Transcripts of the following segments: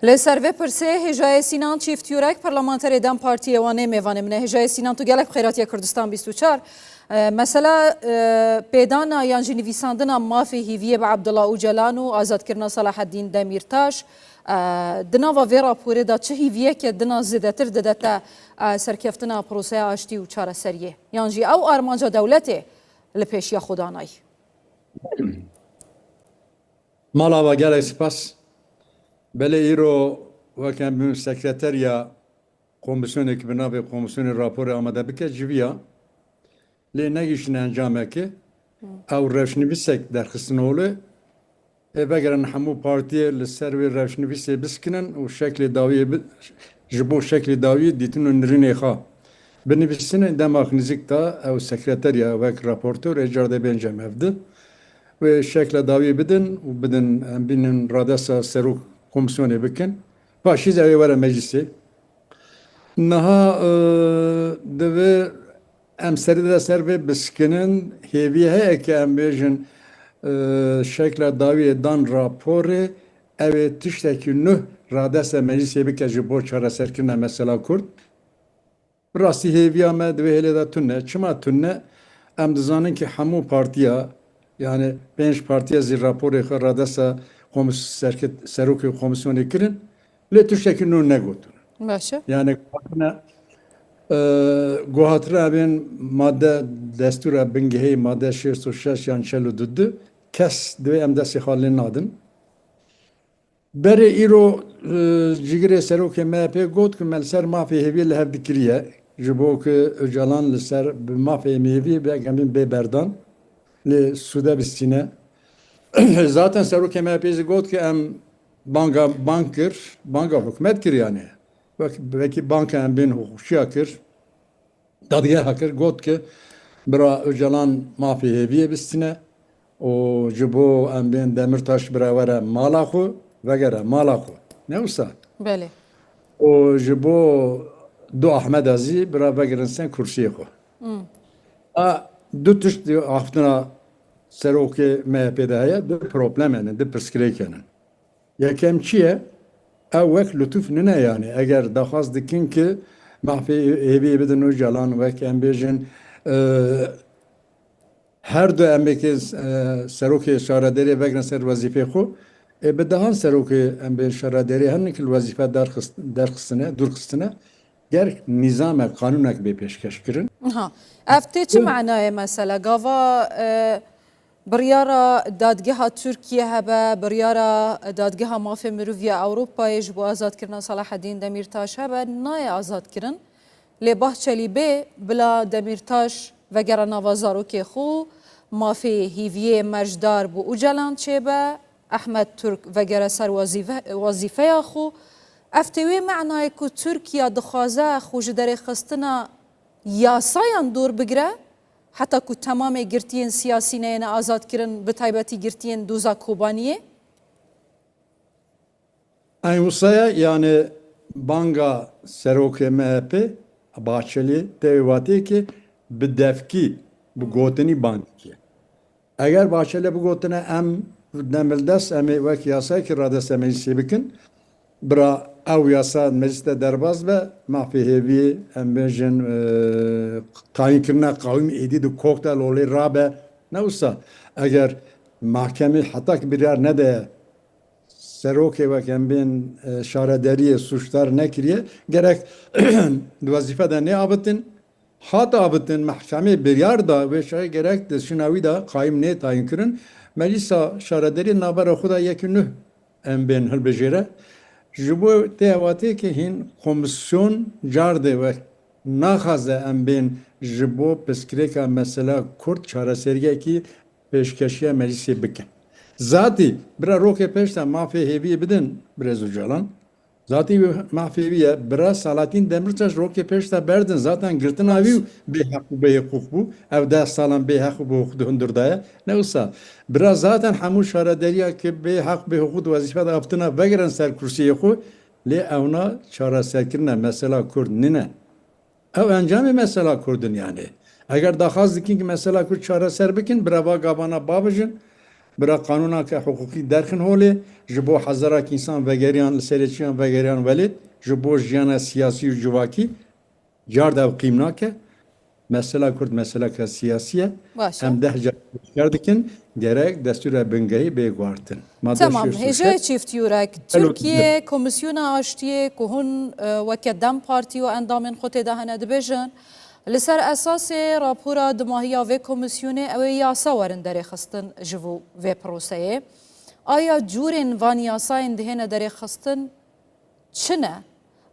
لسر پرسه هجای سینان چیفت یورک پارلمانتری دم پارتی وانه میوانه منه هجای سینان تو گلک خیراتی کردستان 24 مثلا پیدانا یانجی نویساندنا مافی هیویه با عبدالله اوجلان و آزاد کردن صلاح الدین دمیرتاش دنا و وی راپوره دا چه هیویه که دنا زیادتر دادتا سرکفتنا پروسه آشتی و چاره سریه یانجی او آرمانجا دولته لپیشیا خدانای مالا و گله سپاس بله ایرو وکم بیم سکرتریا komisyonu ki bina ve komisyonu raporu amade bike civiya le negişine enjame ki ev revşnivîsek derxistinolu vegeren hemû partiye li ser vê revşnivîsê biskinin û şeklê dawiyê ji bo şeklê dawiyê dîtin û nirînê xwe binivîsînin demak nîzik da ew sekreteriya wek raportör ê car de bêncem evdi ve şekle dawiyê bidin û bidin em bînin radesa serok komisyonê bikin paşîz ew ê were meclisê Naha deve em serî de ser vê biskinin hêvî heye ki em bêjin şekla dawiyê dan raporê ev ê tiştekî nûh radesa meclisê bike ji bo çareserkirina mesela Kurd. Rastî hêviya me divê hêlê de tune. Çima tune? Em dizanin ki hemû partiya yani pênc partiya zî raporê xwe radesa serokê komisyonê kirin lê tiştekî nû negotin. باشه Yani guhatira bin madde destura bingehê madde 606 yan çelo dudu kes divê em destê xalê nadin. Berê îro cigirê serokê MHP got ku me li ser mafê hêvî li hev dikiriye ji bo ku Öcalan li ser bi mafê hêvî bi gemîn bê berdan li Sude bistîne. Zaten serokê MHP jî got ki em banka hikûmet kir yani. Belki banka em bên hûşiya kir dadigeha kir got ki bira Öcalan mafê hêviyê bistîne û ji bo em bên Demirtaş bira were mala xwe vegere mala xwe ne wisa بله û ji bo du Ahmeda zî bira vegirin sen kursiyê xwe du tişt aftina serokê MHP'de heye du problemenin du pirsgirêkenin yekem çi ye ew wek lütuf nine yani eger daxwaz dikin ki mafê hêviyê bidin Öcalan wek em bêjin her du em bêkê serokê şarederê vegirin ser wezîfê xwe bi dehan serokê em bên şarederê hin ki li wezîfe derxistine durxistine gerek nîzame kanûnek bê pêşkeş kirin ها افتي چه معناه مثلا قاوا بريارة دادجها تركيا هبا بريارة دادجها مافي مروفيا أوروبا يجبو آزاد كرنا صلاح الدين دميرتاش هبا ناي آزاد كرن لباحشلي بي بلا دميرتاش وگرا نوازارو كي خو مافي هيفيه مجدار بو أجلان چيبا أحمد ترك وگرا سر وظيفة خو افتوي معناه كو تركيا دخوازه خو جداري خستنا یاسایان دور بگیره حتی که تمام گرتین سیاسی نه آزاد کردن به تایبەتی گرتین دوزا کوبانیه این وصایا yani banga serokê MHP Bahçeli devvatê ki bi devkî bu gotinî bankî eger Bahçeli bu gotine em demildest em ê wek yasayekî radesa meclisê bikin bira ew yasa mecliste derbas be mafê hêvî em bêjin tayînkirina qawîm êdî di koktel olê rabe ne wisa eger mahkemê hetak biryar nede serokê wek em bên şarederiyê suçdar nekiriye gerek di wezîfe de neabitin hat abitin mahkemê biryar da wê şayê gerek di şinawî da qayîm nê tayîn kirin meclisa şarederî navbera xwe da yekî nûh em bên hilbijêre ji bo têhatê ki hîn komisyon car de ve naxwaze em bên ji bo piskirêka mesela Kurd çareseriyekî pêşkeşiya meclisê bikin. Zatî bira rokê pêş de mafê hêviyê bidin Birêz Öcalan. Zatî mafê hêviyê bira Salahdîn Demirtaş rokê pêş de berdin zaten girtina wî bêheq û bêhukuk bû ev 10 salan bêheq û bêhukuk di hundir daye ne wisa bira zaten hemû şarederiya ki bêheq bêhukuk di wezîfe de aftina vegirin ser kursiyê xwe lê ewna çareserkirina mesela Kurd nine ev encamê mesela Kurdin yani eger daxwaz dikin ki mesela Kurd çareser bikin birava gavana babijin برا قانونا که حقوقی درخن هولی جبو حزارک انسان وگریان لسریچیان وگریان ولید جبو جیان سیاسی و جواکی جارد او قیمنا که mesela Kürt mesela که siyasiye باشه hem de kardikın gerek destور بنگهی بگوارتن تمام هجای چیفت یورک ترکیه کمیسیون آشتیه که هون وکه دم پارتی و اندامن خود دهنه دبیجن لسر اساس راپورا دماهیا و کمیسیون او یاسا ورن داره خستن جوو و پروسه آیا جورن وان یاساین دهنه داره خستن چنه؟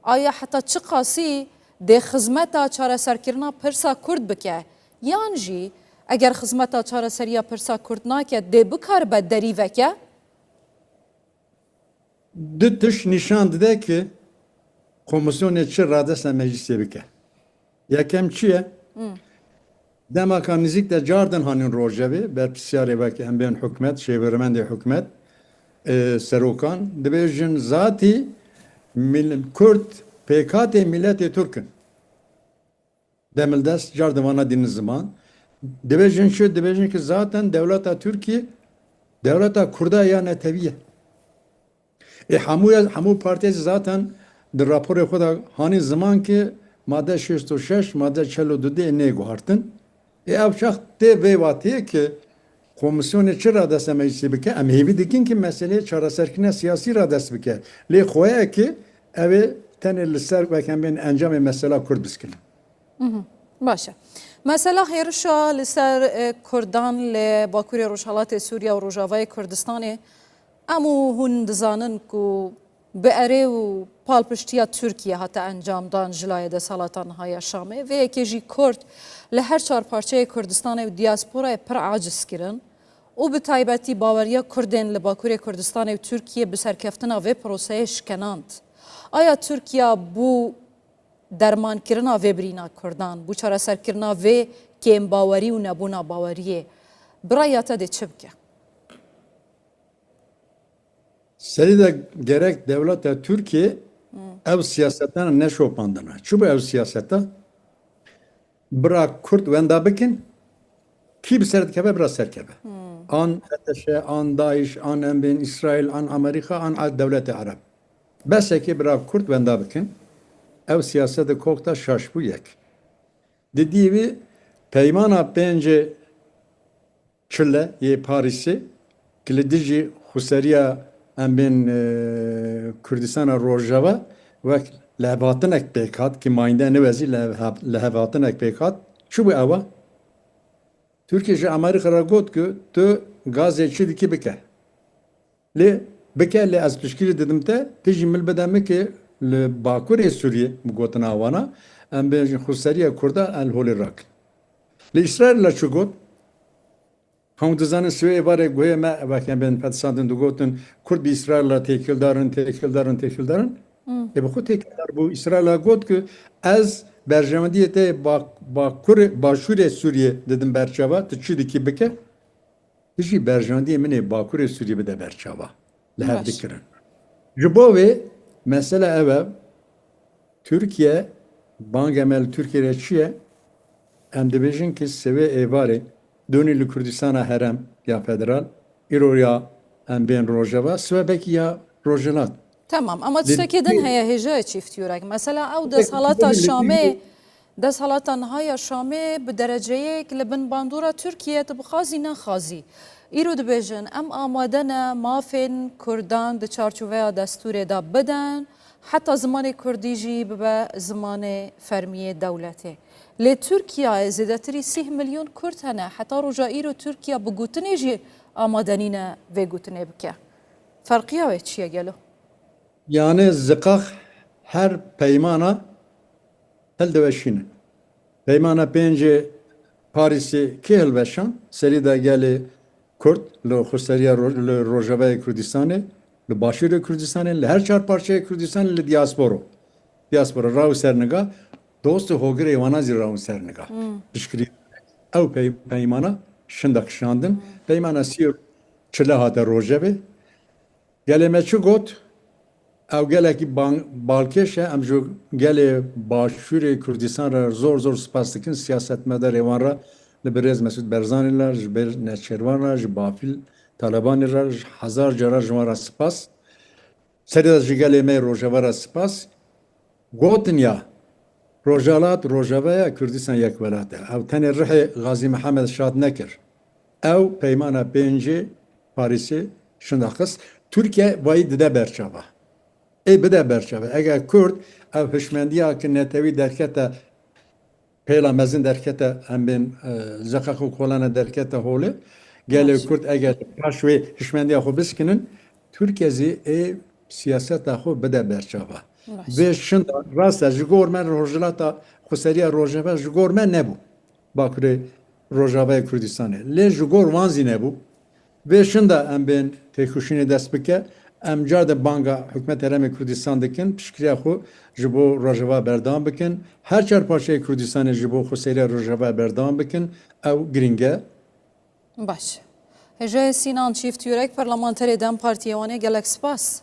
آیا حتی چه قاسی ده خزمتا چاره سرکرنا پرسا کرد بکه یان جی اگر خزمتا چاره سریا پرسا کرد ناکه ده بکار به دریوه که دو تش نشان ده که komisyon çi radesa meclisi bike. Yakem çiye? Demaka nizik de cardan hanin rojevi ber pisyare vaki hem ben hükümet şevermende hükümet serokan dibejin zati Kürt PKT milleti Türk'ün. Demeldes cardımana diniz zaman. Dibejin ki zaten devleta Türkiye devleta Kurda ya neteviye. Hamu partisi zaten در راپور خود هانی زمان که ماده 66 ماده 42 نه گوهرتن او شخص ده ویواتیه که komisyon چه رادس مجلسی بکه ام هیوی دیگین که مسئله چاره سرکنه سیاسی رادس بکه لی خواه که اوه تنه لسر و کم بین انجام مسئله کرد بسکنه باشه مثلا هیرشا لسر کردان لباکوری روشالات سوریا و روژاوای کردستان امو هون دزانن که به اره و پالپشتیا ترکیه حتی انجام دان جلای ده سالاتان های شامه و یکی جی کرد لهر چار پارچه کردستان و دیاسپورای پر عاجز کرن و به تایبتی باوریا کردین لباکوری کردستان و ترکیه بسرکفتنا و پروسه شکناند. آیا ترکیه بو درمان کرنا و برینا کردان بو چاره سر کرنا و کم باوری و نبونا باوریه برایاتا ده چه بکه؟ Seride gerek devlet Türkiye ev siyasetten ne şopandına. Çünkü ev siyasette bırak Kürt venda bikin ki bir serkebe bırak serkebe. An Ateşe, an Daesh, an Embin, İsrail, an Amerika, an devleti Arap. Bese ki bırak Kürt venda bikin ev siyasete kokta şaş bu yek. Dediği bir peymana bence çile ye Paris'i kiledici Husariya ام بین کردستان روجاوا و لهباتن اک پیکات که ماینده نوزی لهباتن اک پیکات چو بو اوا ترکیه جا امریکا را گفت که تو گازی چی دیکی بکه لی بکه لی از تشکیل دیدم ته تیجی مل بدمه که لباکور سوریه مگوتن آوانا ام بین خسریه کرده الهول راک لی اسرائیل لا چو گفت هم دزانن سوی باره گویه ما وقتی ben پدساندن دو گوتن کرد بی اسرائیل تکیل دارن به خود تکیل bu İsrail'a گفت که از برجامدیت باشور سوریه dedim برچاوا تو چی دیکی بکه دیجی برجامدی منی باکور سوریه بده برچاوا لحد دکرن جبوه mesela eve Türkiye Bangemel Türkiye'ye çiye hem de bejin ki seve evare Dönülü Kürdistan'a herem ya federal, İroya en ben Rojava, Svebek ya Rojalat. Tamam ama tiştekidin heye hece çift yürek. Mesela ev desalata Şam'e desalatan haya Şam'e bi dereceye ki lebin bandura Türkiye tıbxazi naxazi. İro dibêjin em amadene mafên Kurdan di çarçoveya destûrê da bidin heta zimanê Kurdî jî bibe zimanê fermiyê dewletê. Lê Tirkiyeyê zêdetirî 3 milyon Kurd hene heta roja îro Tirkiye bi gotinê jî amadenîne vê gotinê bike. Ferqiya wê çi ye gelo? Yani zikak her peymana hel deveşine. Peymana pêncê Parisê kê hilveşan serî de gelê Kurd li Xuseriya li Rojavayê Kurdistanê li Başûrê Kurdistanê li her çar parçeyê Kurdistanê li diaspora raw serniga dost hogirê wana zî raw serniga pişkirî ew peymana şindak şandin peymana sîr çile hate Rojavê gelê me çi got ew gelekî balkêş e em ji gelê Başûrê Kurdistan re zor spas dikin siyasetmedarê wan re li bir Rêz Mesûd Berzanî re ji ber Nêçîrvan re ji Bafîl Taliban را هزار جرا جوارا سپاس سری جگلی می روجوارا سپاس گوتن یا روجالات روجاوه کردستان یک ولاته او تنی رح غازی محمد شاد نکر او پیمانا پنجی پاریسی شنداقس Türkiye vayı de berçava. Bide berçava. Eğer Kürt ev hişmendiya ki netevi derkete peyla mezin derkete hem ben zakaku kolana derkete holi gele Kürt eğer baş ve hişmendiya xo biskinin Türkiye'zi siyaseta xo bide berçava. Ve şimdi rasta jigormen rojlata xuseriya rojava jigormen ne bu? Bakri Rojava Kürdistan'ı. Le jigor vanzi ne bu? Ve şimdi em ben tekuşini dest bike em carde banga hükümet heremi Kürdistan'dakin pişkiriya xo ji bo Rojava berdam bikin. Her çar parçayı Kürdistan'ı ji bo xuseriya Rojava berdam bikin. Ev giringe. Baş. Hece Sinan Çift Yürek Parlamenter Dem Partiye Wane gelek spas.